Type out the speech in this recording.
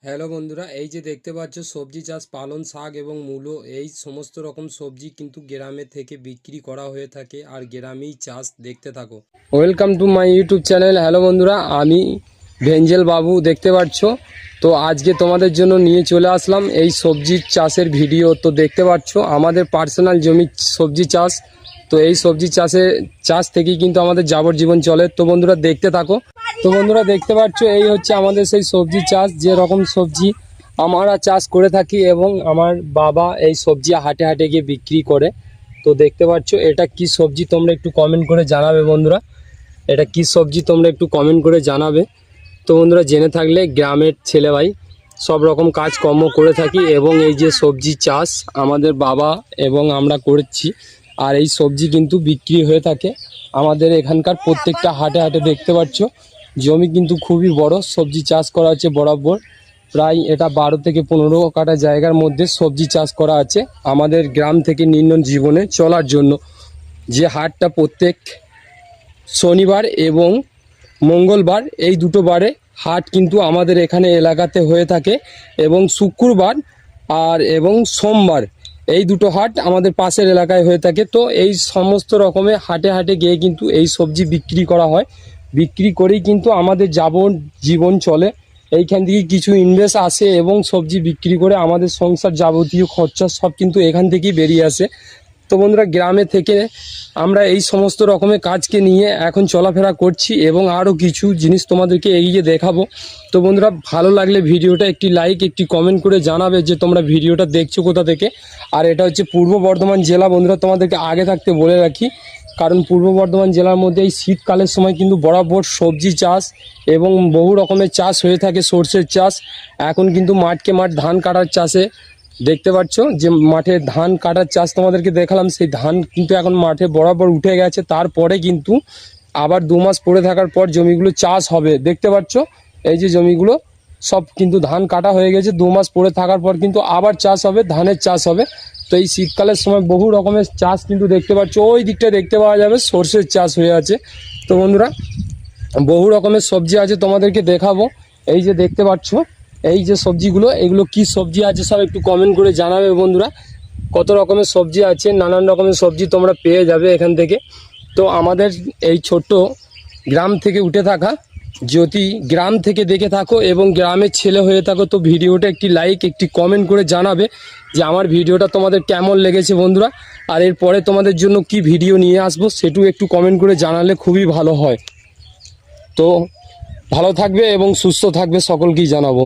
Hello বন্ধুরা, এই যে দেখতে পাচ্ছ সবজি চাষ, পালং শাক এবং মূলো, এই সমস্ত রকম সবজি কিন্তু গ্রামে থেকে বিক্রি করা হয়ে থাকে আর গ্রামেই চাষ। দেখতে থাকো। Welcome to my YouTube channel. Hello বন্ধুরা, আমি ভেঞ্জেল বাবু। দেখতে পাচ্ছ তো আজকে তোমাদের জন্য নিয়ে চলে আসলাম এই সবজির চাষের ভিডিও। তো দেখতে পাচ্ছ আমাদের পার্সোনাল জমি সবজি চাষ। তো এই সবজি চাষ থেকেই কিন্তু আমাদের যাবজ্জীবন চলে। তো বন্ধুরা দেখতে থাকো। তো বন্ধুরা দেখতে পাচ্ছ এই হচ্ছে আমাদের সেই সবজি চাষ, যে রকম সবজি আমরা চাষ করে থাকি এবং আমার বাবা এই সবজি হাটে হাটে গিয়ে বিক্রি করে। তো দেখতে পাচ্ছ এটা কি সবজি তোমরা একটু কমেন্ট করে জানাবে বন্ধুরা, এটা কি সবজি তোমরা একটু কমেন্ট করে জানাবে। তো বন্ধুরা জেনে থাকলে, গ্রামের ছেলে ভাই সব রকম কাজকর্ম করে থাকি এবং এই যে সবজি চাষ আমাদের বাবা এবং আমরা করেছি। আর এই সবজি কিন্তু বিক্রি হয়ে থাকে আমাদের এখানকার প্রত্যেকটা হাটে হাটে। দেখতে পাচ্ছ জমি কিন্তু খুবই বড়, সবজি চাষ করা হচ্ছে বরাবর। প্রায় এটা 12 থেকে 15 কাঠা জায়গার মধ্যে সবজি চাষ করা আছে আমাদের গ্রাম থেকে নিম্ন জীবনে চলার জন্য। যে হাটটা প্রত্যেক শনিবার এবং মঙ্গলবার, এই দুটো বারে হাট কিন্তু আমাদের এখানে এলাকাতে হয়ে থাকে, এবং শুক্রবার এবং সোমবার এই দুটো হাট আমাদের পাশের এলাকায় হয়ে থাকে। তো এই সমস্ত রকমের হাটে হাটে গিয়ে কিন্তু এই সবজি বিক্রি করা হয়। বিক্রি করেই কিন্তু আমাদের জীবন চলে। এইখান থেকে কিছু ইনভেস্ট আসে এবং সবজি বিক্রি করে আমাদের সংসার যাবতীয় খরচা সব কিন্তু এখান থেকেই বেরিয়ে আসে। তো বন্ধুরা গ্রামে থেকে আমরা এই সমস্ত রকমের কাজকে নিয়ে এখন চলাফেরা করছি এবং আরও কিছু জিনিস তোমাদেরকে এগিয়ে দেখাবো। তো বন্ধুরা ভালো লাগলে ভিডিওটা একটি লাইক, একটি কমেন্ট করে জানাবে যে তোমরা ভিডিওটা দেখছো কোথা থেকে। আর এটা হচ্ছে পূর্ব বর্ধমান জেলা বন্ধুরা, তোমাদেরকে আগে থাকতে বলে রাখি, কারণ পূর্ব বর্ধমান জেলার মধ্যে এই শীতকালের সময় কিন্তু বরাবর সবজি চাষ এবং বহু রকমের চাষ হয়ে থাকে। সর্ষের চাষ, এখন কিন্তু মাঠকে মাঠ ধান কাটার চাষে দেখতে পাচ্ছ যে মাঠে ধান কাটার চাষ তোমাদেরকে দেখালাম, সেই ধান কিন্তু এখন মাঠে বরাবর উঠে গেছে। তারপরে কিন্তু আবার 2 মাস পড়ে থাকার পর জমিগুলো চাষ হবে। দেখতে পাচ্ছ এই যে জমিগুলো সব কিন্তু ধান কাটা হয়ে গেছে, 2 মাস পড়ে থাকার পর কিন্তু আবার চাষ হবে, ধানের চাষ হবে। তো এই শীতকালের সময় বহু রকমের চাষ কিন্তু দেখতে পাচ্ছ, ওই দিকটা দেখতে পাওয়া যাবে সর্ষের চাষ হয়ে আছে। তো বন্ধুরা বহু রকমের সবজি আছে, তোমাদেরকে দেখাবো। এই যে দেখতে পাচ্ছ এই যে সবজিগুলো, এগুলো কি সবজি আছে সব একটু কমেন্ট করে জানাবে বন্ধুরা। কত রকমের সবজি আছে, নানান রকমের সবজি তোমরা পেয়ে যাবে এখান থেকে। তো আমাদের এই ছোট্ট গ্রাম থেকে উঠে থাকা, যদি গ্রাম থেকে দেখে থাকো এবং গ্রামের ছেলে হয়ে থাকো, তো ভিডিওটা একটি লাইক, একটি কমেন্ট করে জানাবে যে আমার ভিডিওটা তোমাদের কেমন লেগেছে বন্ধুরা। আর এরপরে তোমাদের জন্য কি ভিডিও নিয়ে আসবো সেটাও একটু কমেন্ট করে জানালে খুবই ভালো হয়। তো ভালো থাকবে এবং সুস্থ থাকবে, সকলকেই জানাবো।